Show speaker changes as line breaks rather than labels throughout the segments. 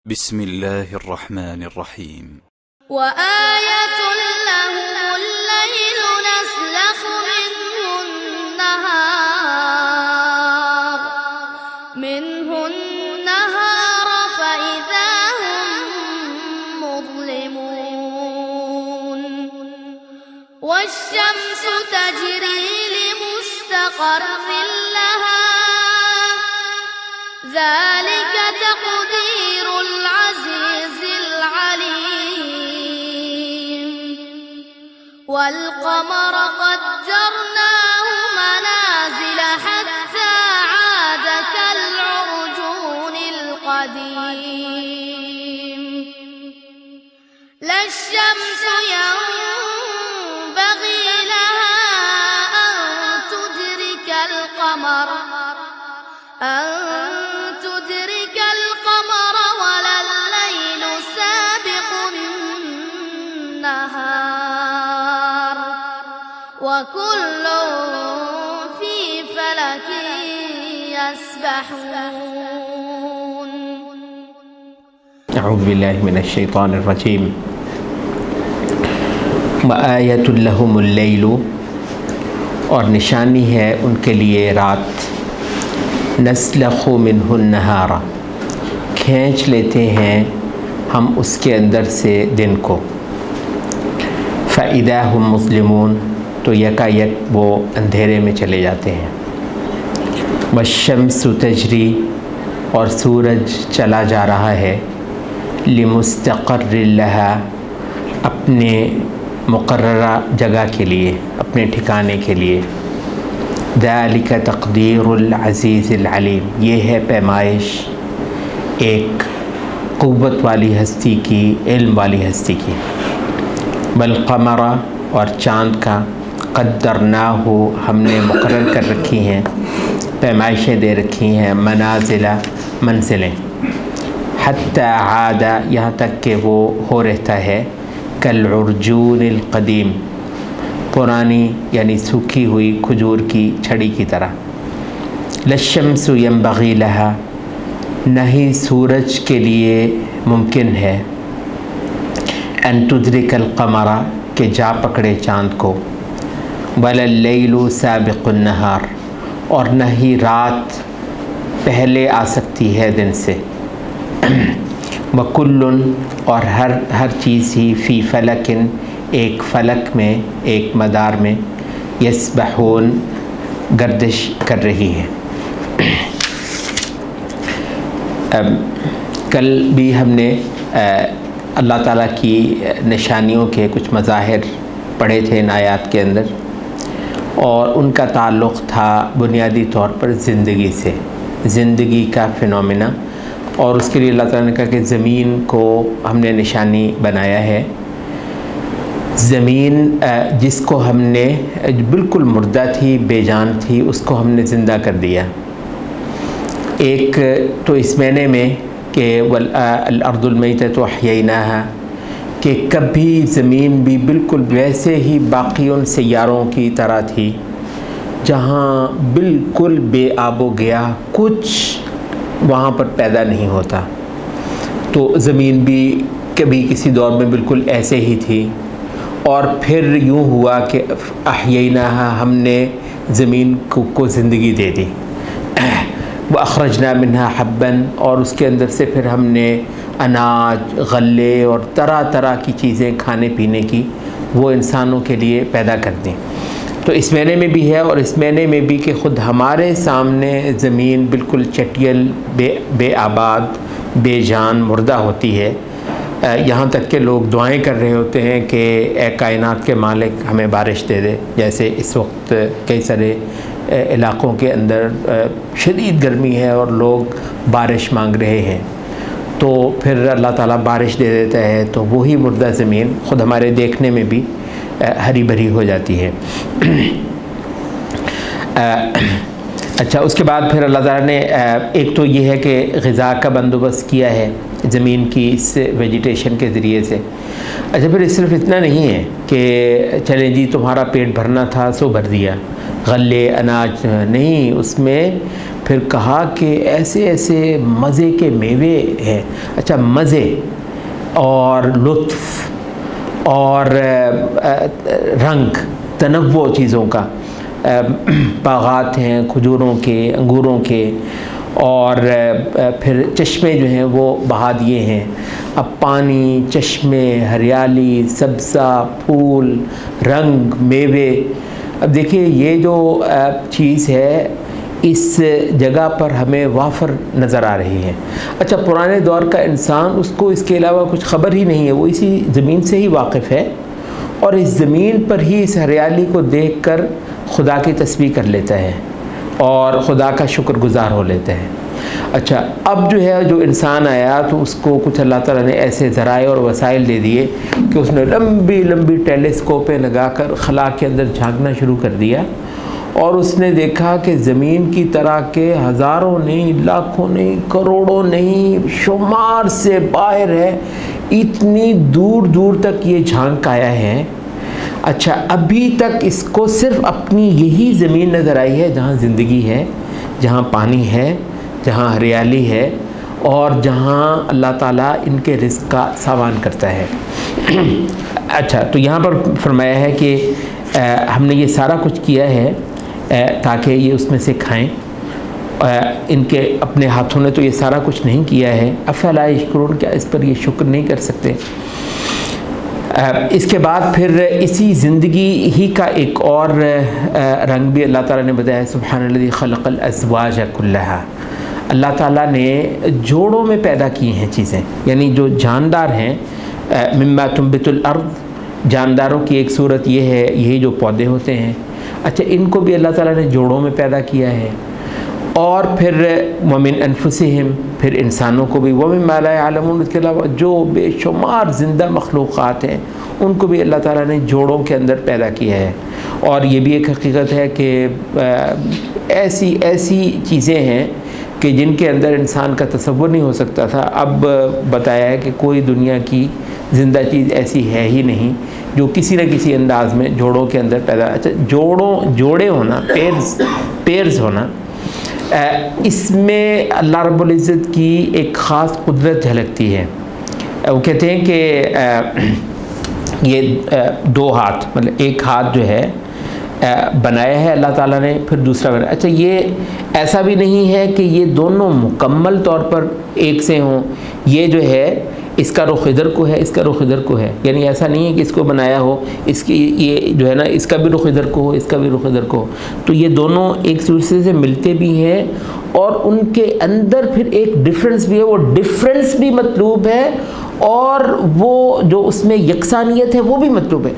بسم الله الرحمن الرحيم.
وآية لهم الليل نسلخ منه النهار فإذا هم مظلمون والشمس تجري لمستقر لها ذلك تقدير العزيز العليم والقمر قدرناه منازل حتى عاد كالعرجون القديم لا الشمس ينبغي لها أن تدرك القمر ولا الليل سابق النهار وكل في فلك يسبحون.
اعوذ باللہ من الشیطان الرجیم. وآیۃ لہم اللیل، اور نشانی ہے ان کے لیے رات. نسلخ منہ النہار، کھینچ لیتے ہیں ہم اس کے اندر سے دن کو. فإذا هم مظلمون، تو یکا یک وہ اندھیرے میں چلے جاتے ہیں. والشمس تجری، اور سورج چلا جا رہا ہے. لمستقر لہا، اپنے مقررہ جگہ کے لیے، اپنے ٹھکانے کے لیے. ذالک تقدیر العزیز العلیم، یہ ہے پیمائش ایک قوت والی ہستی کی، علم والی ہستی کی. والقمر، اور چاند کا. قدرناہ، ہم نے مقرر کر رکھی ہیں، پیمائشیں دے رکھی ہیں. منازل، منزلیں. حتی عاد، یہاں تک کہ وہ ہو رہتا ہے. کالعرجون القدیم، پرانی یعنی سوکھی ہوئی کھجور کی چھڑی کی طرح. للشمس ينبغي لها، نہیں سورج کے لیے ممکن ہے. ان تدرک القمر، کہ جا پکڑے چاند کو. ولا اللیل سابق النہار، اور نہ ہی رات پہلے آ سکتی ہے دن سے. وکل، اور ہر چیز ہی. فی فلکن، ایک فلک میں، ایک مدار میں. یسبحون، گردش کر رہی ہے. کل بھی ہم نے اللہ تعالیٰ کی نشانیوں کے کچھ مظاہر پڑھے تھے ان آیات کے اندر، اور ان کا تعلق تھا بنیادی طور پر زندگی سے، زندگی کا فینومینا. اور اس کے لیے اللہ تعالیٰ نے کہا کہ زمین کو ہم نے نشانی بنایا ہے. زمین جس کو ہم نے بالکل مردہ تھی، بے جان تھی، اس کو ہم نے زندہ کر دیا. ایک تو اس معنی میں کہ الارض المیتۃ احییناہا، کہ کبھی زمین بھی بالکل ویسے ہی باقی ان سیاروں کی طرح تھی جہاں بالکل بے آب و گیا، کچھ وہاں پر پیدا نہیں ہوتا. تو زمین بھی کبھی کسی دور میں بالکل ایسے ہی تھی، اور پھر یوں ہوا کہ احییناہا، ہم نے زمین کو زندگی دے دی. وَأَخْرَجْنَا مِنْهَا حَبًّا، اور اس کے اندر سے پھر ہم نے اناج، غلے اور طرح طرح کی چیزیں کھانے پینے کی وہ انسانوں کے لیے پیدا کر دیں. تو اس معنی میں بھی ہے، اور اس معنی میں بھی کہ خود ہمارے سامنے زمین بالکل چٹیل، بے آباد، بے جان، مردہ ہوتی ہے. یہاں تک کہ لوگ دعائیں کر رہے ہوتے ہیں کہ اے کائنات کے مالک ہمیں بارش دے دے. جیسے اس وقت کئی سارے علاقوں کے اندر شدید گرمی ہے اور لوگ بارش مانگ رہے ہیں، تو پھر اللہ تعالیٰ بارش دے دیتا ہے، تو وہی مردہ زمین خود ہمارے دیکھنے میں بھی ہری بھری ہو جاتی ہے. اچھا، اس کے بعد پھر اللہ تعالیٰ نے ایک تو یہ ہے کہ غذا کا بندوبست کیا ہے زمین کی اس ویجیٹیشن کے ذریعے سے. اچھا، پھر صرف اتنا نہیں ہے کہ چلیں جی تمہارا پیٹ بھرنا تھا سو بھر دیا، غلے اناج نہیں، اس میں پھر کہا کہ ایسے ایسے مزے کے میوے ہیں. اچھا، مزے اور لطف اور رنگ، تنوع چیزوں کا، باغات ہیں کھجوروں کے، انگوروں کے، اور پھر چشمے جو ہیں وہ بہا دیے ہیں. اب پانی، چشمے، ہریالی، سبزہ، پھول، رنگ، میوے. اب دیکھیے یہ جو چیز ہے اس جگہ پر ہمیں وافر نظر آ رہی ہے. اچھا، پرانے دور کا انسان اس کو اس کے علاوہ کچھ خبر ہی نہیں ہے، وہ اسی زمین سے ہی واقف ہے اور اس زمین پر ہی اس ہریالی کو دیکھ کر خدا کی تسبیح کر لیتا ہے اور خدا کا شکر گزار ہو لیتا ہے. اچھا، اب جو ہے جو انسان آیا تو اس کو کچھ اللہ تعالیٰ نے ایسے ذرائع اور وسائل دے دیے کہ اس نے لمبی لمبی ٹیلیسکوپیں لگا کر خلا کے اندر جھانکنا شروع کر دیا، اور اس نے دیکھا کہ زمین کی طرح کے ہزاروں نہیں، لاکھوں نہیں، کروڑوں نہیں، شمار سے باہر ہے، اتنی دور دور تک یہ جھانک آیا ہے. اچھا، ابھی تک اس کو صرف اپنی یہی زمین نظر آئی ہے جہاں زندگی ہے، جہاں پانی ہے، جہاں ہریالی ہے، اور جہاں اللہ تعالیٰ ان کے رزق کا سامان کرتا ہے. اچھا، تو یہاں پر فرمایا ہے کہ ہم نے یہ سارا کچھ کیا ہے تاکہ یہ اس میں سے کھائیں. ان کے اپنے ہاتھوں نے تو یہ سارا کچھ نہیں کیا ہے. افلا یشکرون، کیا اس پر یہ شکر نہیں کر سکتے؟ اس کے بعد پھر اسی زندگی ہی کا ایک اور رنگ بھی اللہ تعالیٰ نے بتایا. سبحان الذی خلق الازواج کلھا، اللہ تعالیٰ نے جوڑوں میں پیدا کی ہیں چیزیں، یعنی جو جاندار ہیں. مما تنبت الارض، جانداروں کی ایک صورت یہ ہے، یہی جو پودے ہوتے ہیں. اچھا، ان کو بھی اللہ تعالیٰ نے جوڑوں میں پیدا کیا ہے. اور پھر ومن انفسہم، پھر انسانوں کو بھی، ومما لا یعلمون، اس کے علاوہ جو بے شمار زندہ مخلوقات ہیں ان کو بھی اللہ تعالیٰ نے جوڑوں کے اندر پیدا کیا ہے. اور یہ بھی ایک حقیقت ہے کہ ایسی چیزیں ہیں کہ جن کے اندر انسان کا تصور نہیں ہو سکتا تھا. اب بتایا ہے کہ کوئی دنیا کی زندہ چیز ایسی ہے ہی نہیں جو کسی نہ کسی انداز میں جوڑوں کے اندر پیدا. اچھا، جوڑے ہونا، پیئرز ہونا، اس میں اللہ رب العزت کی ایک خاص قدرت جھلکتی ہے. وہ کہتے ہیں کہ یہ دو ہاتھ، مطلب ایک ہاتھ جو ہے بنایا ہے اللہ تعالیٰ نے، پھر دوسرا بنایا. اچھا، یہ ایسا بھی نہیں ہے کہ یہ دونوں مکمل طور پر ایک سے ہوں. یہ جو ہے اس کا رخ ادھر کو ہے، اس کا رخ ادھر کو ہے، یعنی ایسا نہیں ہے کہ اس کو بنایا ہو، اس کی یہ جو ہے نا اس کا بھی رخ ادھر کو ہو، اس کا بھی رخ ادھر کو ہو. تو یہ دونوں ایک دوسرے سے ملتے بھی ہیں اور ان کے اندر پھر ایک ڈفرینس بھی ہے. وہ ڈفرینس بھی مطلوب ہے اور وہ جو اس میں یکسانیت ہے وہ بھی مطلوب ہے.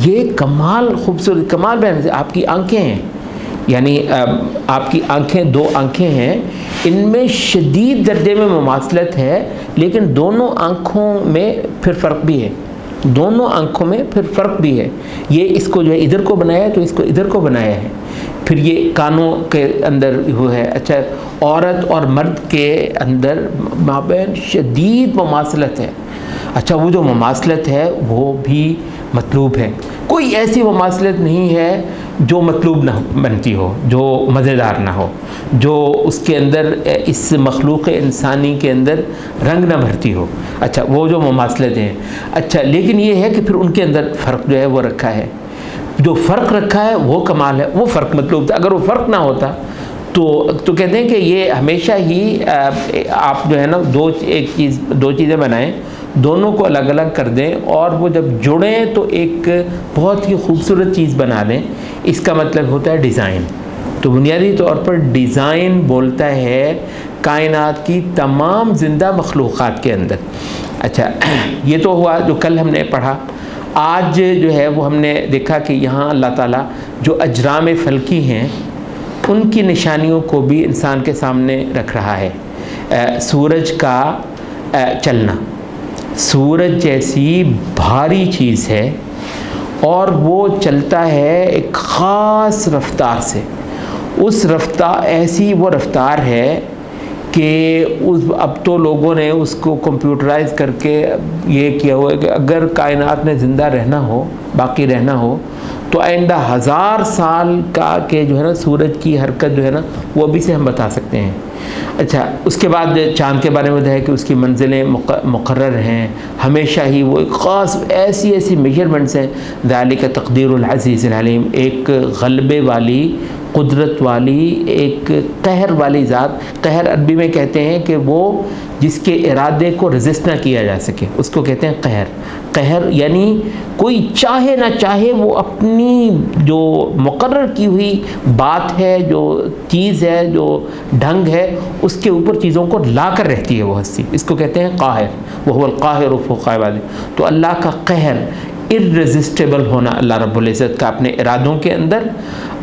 یہ کمال خوبصورت کمال بیان ہے. آپ کی آنکھیں ہیں، یعنی آپ کی آنکھیں، دو آنکھیں ہیں، ان میں شدید درجے میں مماثلت ہے، لیکن دونوں آنکھوں میں پھر فرق بھی ہے. دونوں آنکھوں میں پھر فرق بھی ہے. یہ اس کو جو ہے ادھر کو بنایا ہے تو اس کو ادھر کو بنایا ہے. پھر یہ کانوں کے اندر وہ ہے. اچھا، عورت اور مرد کے اندر مابین شدید مماثلت ہے. اچھا، وہ جو مماثلت ہے وہ بھی مطلوب ہے. کوئی ایسی مماثلت نہیں ہے جو مطلوب نہ بنتی ہو، جو مزیدار نہ ہو، جو اس کے اندر اس مخلوق انسانی کے اندر رنگ نہ بھرتی ہو. اچھا، وہ جو مماثلتیں ہیں. اچھا، لیکن یہ ہے کہ پھر ان کے اندر فرق جو ہے وہ رکھا ہے. جو فرق رکھا ہے وہ کمال ہے. وہ فرق مطلوب تھا. اگر وہ فرق نہ ہوتا تو کہتے ہیں کہ یہ ہمیشہ ہی آپ جو ہے نا دو چیزیں بنائیں، دونوں کو الگ الگ کر دیں اور وہ جب جڑیں تو ایک بہت ہی خوبصورت چیز بنا دیں. اس کا مطلب ہوتا ہے ڈیزائن. تو بنیادی طور پر ڈیزائن بولتا ہے کائنات کی تمام زندہ مخلوقات کے اندر. اچھا، یہ تو ہوا جو کل ہم نے پڑھا. آج جو ہے وہ ہم نے دیکھا کہ یہاں اللہ تعالیٰ جو اجرام فلکی ہیں ان کی نشانیوں کو بھی انسان کے سامنے رکھ رہا ہے. سورج کا چلنا، سورج جیسی بھاری چیز ہے اور وہ چلتا ہے ایک خاص رفتار سے. اس رفتار ایسی وہ رفتار ہے کہ اب تو لوگوں نے اس کو کمپیوٹرائز کر کے یہ کیا ہوا ہے کہ اگر کائنات میں زندہ رہنا ہو، باقی رہنا ہو، تو آئندہ 1000 سال کا کہ جو ہے نا سورج کی حرکت جو ہے نا وہ ابھی سے ہم بتا سکتے ہیں۔ اچھا، اس کے بعد چاند کے بارے میں ہے کہ اس کی منزلیں مقرر ہیں ہمیشہ ہی، وہ ایک خاص ایسی میجرمنٹس ہیں۔ ذالک تقدیر العزیز العلیم، ایک غلبے والی، قدرت والی، ایک قہر والی ذات۔ قہر عربی میں کہتے ہیں کہ وہ جس کے ارادے کو رزسٹ نہ کیا جا سکے، اس کو کہتے ہیں قہر۔ قہر یعنی کوئی چاہے نہ چاہے وہ اپنی جو مقرر کی ہوئی بات ہے، جو چیز ہے، جو ڈھنگ ہے، اس کے اوپر چیزوں کو لا کر رہتی ہے وہ ہستی، اس کو کہتے ہیں قاہر۔ وہو القاہر فوق عبادہ۔ تو اللہ کا قہر، ارریزسٹیبل ہونا اللہ رب العزت کا اپنے ارادوں کے اندر،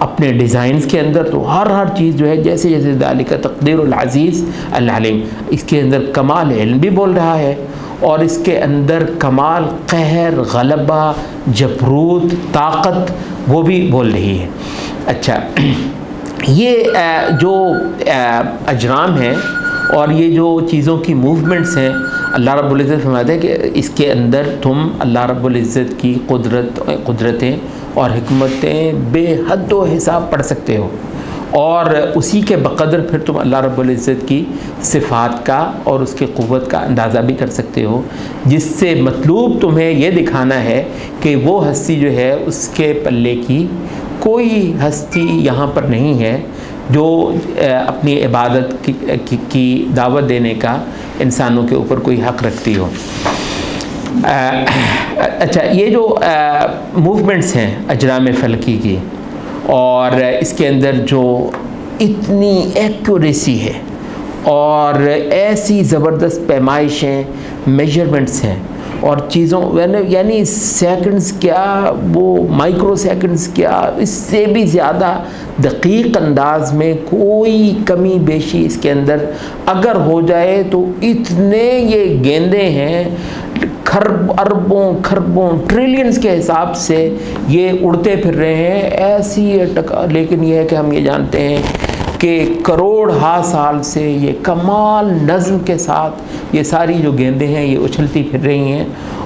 اپنے ڈیزائنز کے اندر، تو ہر چیز جو ہے جیسے جیسے ذالک تقدیر العزیز العلیم، اس کے اندر کمال علم بھی بول رہا ہے، اور اس کے اندر کمال قہر، غلبہ، جبروت، طاقت وہ بھی بول رہی ہے۔ اچھا، یہ جو اجرام ہیں اور یہ جو چیزوں کی موومنٹس ہیں، اللہ رب العزت فرماتے ہیں کہ اس کے اندر تم اللہ رب العزت کی قدرتیں اور حکمتیں بے حد و حساب پڑھ سکتے ہو، اور اسی کے بقدر پھر تم اللہ رب العزت کی صفات کا اور اس کی قوت کا اندازہ بھی کر سکتے ہو، جس سے مطلوب تمہیں یہ دکھانا ہے کہ وہ ہستی جو ہے اس کے پلے کی کوئی ہستی یہاں پر نہیں ہے جو اپنی عبادت کی دعوت دینے کا انسانوں کے اوپر کوئی حق رکھتی ہو۔ اچھا، یہ جو موومنٹس ہیں اجرام فلکی کی، اور اس کے اندر جو اتنی ایکوریسی ہے اور ایسی زبردست پیمائشیں، میجرمنٹس ہیں، اور چیزوں یعنی سیکنڈز کیا، وہ مائکرو سیکنڈز کیا، اس سے بھی زیادہ دقیق انداز میں کوئی کمی بیشی اس کے اندر اگر ہو جائے تو اتنے یہ گیندے ہیں، اربوں کھربوں ٹریلینز کے حساب سے یہ اڑتے پھر رہے ہیں ایسی لیکن یہ ہے کہ ہم یہ جانتے ہیں کہ کروڑ ہا سال سے یہ کمال نظم کے ساتھ یہ ساری جو گیندیں ہیں یہ اچھلتی پھر رہی ہیں،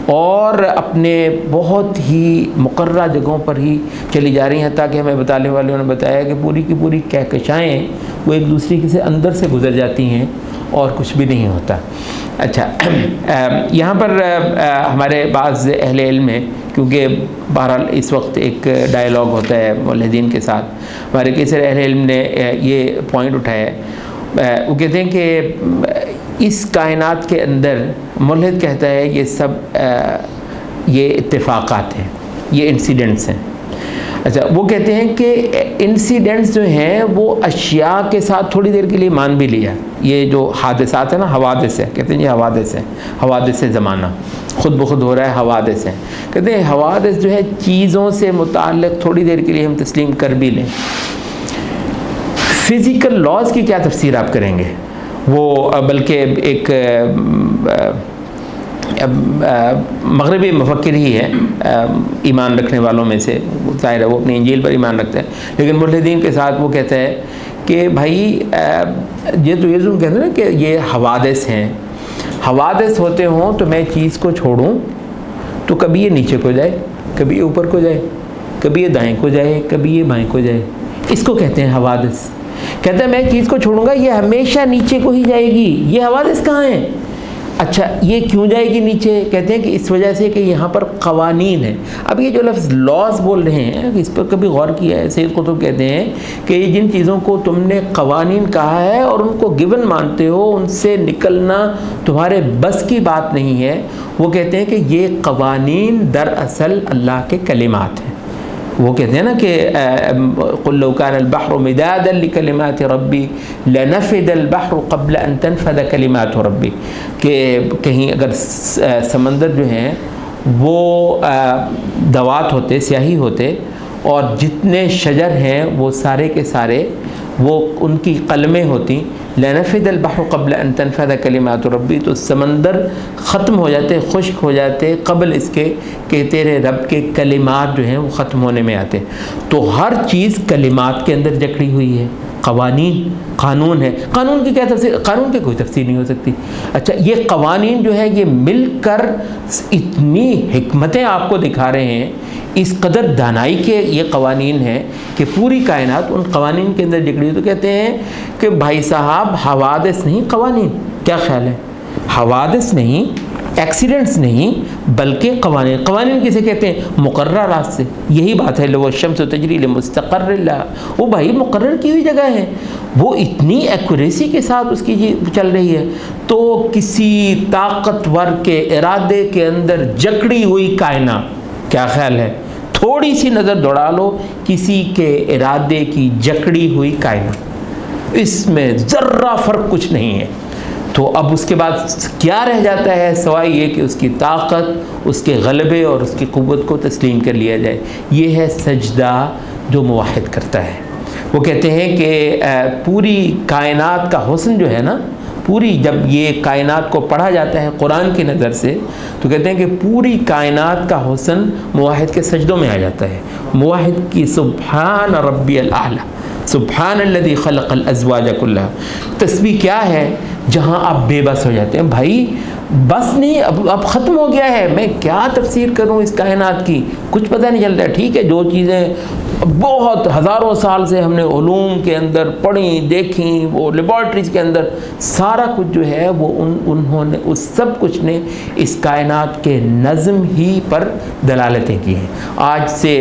اور اپنے بہت ہی مقررہ جگہوں پر ہی چلی جا رہی ہیں، تاکہ ہمیں بتانے والوں نے بتایا کہ پوری کی پوری کہکشائیں وہ ایک دوسری سے اندر سے گزر جاتی ہیں اور کچھ بھی نہیں ہوتا۔ اچھا، یہاں پر ہمارے بعض اہل علم ہیں، کیونکہ بہرحال اس وقت ایک ڈائیلاگ ہوتا ہے ملحدین کے ساتھ، ہمارے کئی سارے اہل علم نے یہ پوائنٹ اٹھایا ہے، وہ کہتے ہیں کہ اس کائنات کے اندر ملحد کہتا ہے یہ سب یہ اتفاقات ہیں، یہ انسیڈنٹس ہیں۔ اچھا، وہ کہتے ہیں کہ انسیڈنٹس جو ہیں وہ اشیاء کے ساتھ تھوڑی دیر کے لیے مان بھی لیا، یہ جو حادثات ہیں نا، حوادث ہے، کہتے ہیں یہ حوادث ہے، حوادث زمانہ خود بخود ہو رہا ہے، حوادث ہے، کہتے ہیں حوادث جو ہے چیزوں سے متعلق تھوڑی دیر کے لیے ہم تسلیم کر بھی لیں۔ فزیکل لاز کی کیا تفسیر آپ کریں گے؟ وہ بلکہ ایک مغربی مفکر ہی ہے، ایمان رکھنے والوں میں سے، ظاہر ہے وہ اپنی انجیل پر ایمان رکھتا ہے، لیکن ملحدین کے ساتھ وہ کہتا ہے کہ بھائی یہ تو کہتے ہیں نا کہ یہ حوادث ہیں، حوادث ہوتے ہوں تو میں چیز کو چھوڑوں تو کبھی یہ نیچے کو جائے، کبھی یہ اوپر کو جائے، کبھی یہ دائیں کو جائے، کبھی یہ بائیں کو جائے، اس کو کہتے ہیں حوادث۔ کہتا ہے میں چیز کو چھوڑوں گا یہ ہمیشہ نیچے کو ہی جائے گی، یہ حوادث کہاں ہیں؟ اچھا، یہ کیوں جائے گی نیچے؟ کہتے ہیں کہ اس وجہ سے کہ یہاں پر قوانین ہیں۔ اب یہ جو لفظ لاز بول رہے ہیں اس پر کبھی غور کیا ہے؟ سید قطب کہتے ہیں کہ یہ جن چیزوں کو تم نے قوانین کہا ہے اور ان کو گیون مانتے ہو، ان سے نکلنا تمہارے بس کی بات نہیں ہے، وہ کہتے ہیں کہ یہ قوانین دراصل اللہ کے کلمات ہیں۔ وہ کہتے ہیں نا کہ قُلْ لَوْ كَانَ الْبَحْرُ مِدَادًا لِكَلِمَاتِ رَبِّي لَنَفِدَ الْبَحْرُ قَبْلَ أَن تَنْفَدَ كَلِمَاتُ رَبِّي، کہ کہیں اگر سمندر جو ہیں وہ دوات ہوتے، سیاہی ہوتے، اور جتنے شجر ہیں وہ سارے کے سارے وہ ان کی قلمیں ہوتی، لَنَفِدَ الْبَحْرُ قَبْلَ أَن تَنْفَدَ كَلِمَاتُ رَبِّي، تو سمندر ختم ہو جاتے، خشک ہو جاتے قبل اس کے کہ تیرے رب کے کلمات جو ہیں وہ ختم ہونے میں آتے۔ تو ہر چیز کلمات کے اندر جکڑی ہوئی ہے، قوانین، قانون ہے، قانون کی کیا تفسیر؟ قانون کی کوئی تفسیر نہیں ہو سکتی۔ اچھا یہ قوانین جو ہے یہ مل کر اتنی حکمتیں آپ کو دکھا رہے ہیں، اس قدر دانائی کے یہ قوانین ہیں کہ پوری کائنات ان قوانین کے اندر جکڑی۔ تو کہتے ہیں کہ بھائی صاحب حوادث نہیں قوانین، کیا خیال ہے؟ حوادث نہیں، ایکسیڈنٹس نہیں، بلکہ قوانین۔ قوانین کسے کہتے ہیں؟ مقررات سے۔ یہی بات ہے لو الشمس تجری لمستقر لها، وہ بھائی مقرر کی ہوئی جگہ ہے، وہ اتنی ایکوریسی کے ساتھ اس کی چل رہی ہے۔ تو کسی طاقتور کے ارادے کے اندر جکڑی ہوئی کائنات، کیا خیال ہے؟ تھوڑی سی نظر دوڑا لو کسی کے ارادے کی جکڑی ہوئی کائنات، اس میں ذرہ فرق کچھ نہیں ہے۔ تو اب اس کے بعد کیا رہ جاتا ہے سوائے یہ کہ اس کی طاقت، اس کے غلبے اور اس کی قوت کو تسلیم کر لیا جائے۔ یہ ہے سجدہ جو موحد کرتا ہے۔ وہ کہتے ہیں کہ پوری کائنات کا حسن جو ہے نا، پوری جب یہ کائنات کو پڑھا جاتا ہے قرآن کی نظر سے تو کہتے ہیں کہ پوری کائنات کا حسن موحد کے سجدوں میں آ جاتا ہے۔ موحد کی سبحان ربی الاعلی، سبحان الذی خلق الازواج کلھا، تسبیح کیا ہے جہاں آپ بے بس ہو جاتے ہیں۔ بھائی بس نہیں، اب ختم ہو گیا ہے، میں کیا تفسیر کروں اس کائنات کی، کچھ پتہ نہیں چلتا ہے۔ ٹھیک ہے جو چیزیں بہت ہزاروں سال سے ہم نے علوم کے اندر پڑھی دیکھیں، وہ لیبارٹریز کے اندر سارا کچھ جو ہے وہ انہوں نے اس سب کچھ نے اس کائنات کے نظم ہی پر دلالتیں کی ہیں۔ آج سے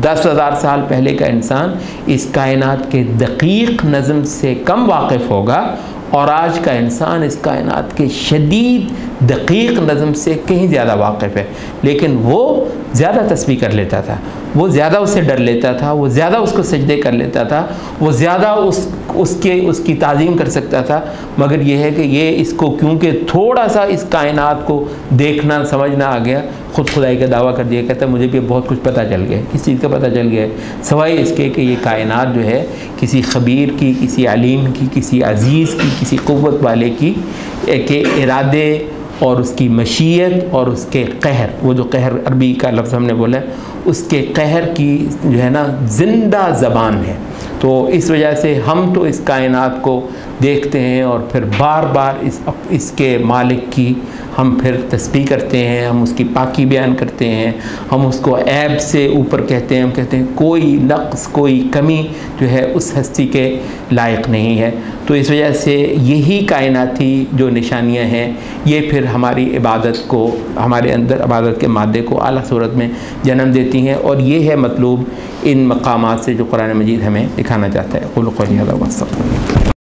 10,000 سال پہلے کا انسان اس کائنات کے دقیق نظم سے کم واقف ہوگا، اور آج کا انسان اس کائنات کے شدید دقیق نظم سے کہیں زیادہ واقف ہے، لیکن وہ زیادہ تسبیح کر لیتا تھا، وہ زیادہ اسے ڈر لیتا تھا، وہ زیادہ اس کو سجدے کر لیتا تھا، وہ زیادہ اس کی تعظیم کر سکتا تھا۔ مگر یہ ہے کہ یہ اس کو کیونکہ تھوڑا سا اس کائنات کو دیکھنا سمجھنا آ گیا، خود خدائی کا دعویٰ کر دیا، کہتا ہے مجھے بھی بہت کچھ پتہ چل گیا۔ کس چیز کا پتہ چل گیا ہے؟ سوائے اس کے کہ یہ کائنات جو ہے کسی خبیر کی، کسی علیم کی، کسی عزیز کی، کسی قوت والے کی کہ ارادے اور اس کی مشیت اور اس کے قہر، وہ جو قہر عربی کا لفظ ہم نے بولا ہے، اس کے قہر کی جو ہے نا زندہ زبان ہے۔ تو اس وجہ سے ہم تو اس کائنات کو دیکھتے ہیں اور پھر بار بار اس کے مالک کی ہم پھر تسبیح کرتے ہیں، ہم اس کی پاکی بیان کرتے ہیں، ہم اس کو عیب سے اوپر کہتے ہیں، ہم کہتے ہیں کوئی نقص کوئی کمی جو ہے اس ہستی کے لائق نہیں ہے۔ تو اس وجہ سے یہی کائناتی جو نشانیاں ہیں یہ پھر ہماری عبادت کو، ہمارے اندر عبادت کے مادے کو اعلیٰ صورت میں جنم دیتی ہیں، اور یہ ہے مطلوب ان مقامات سے جو قرآن مجید ہمیں دکھانا چاہتا ہے۔ قولوا قولی ھذا واستغفر اللہ۔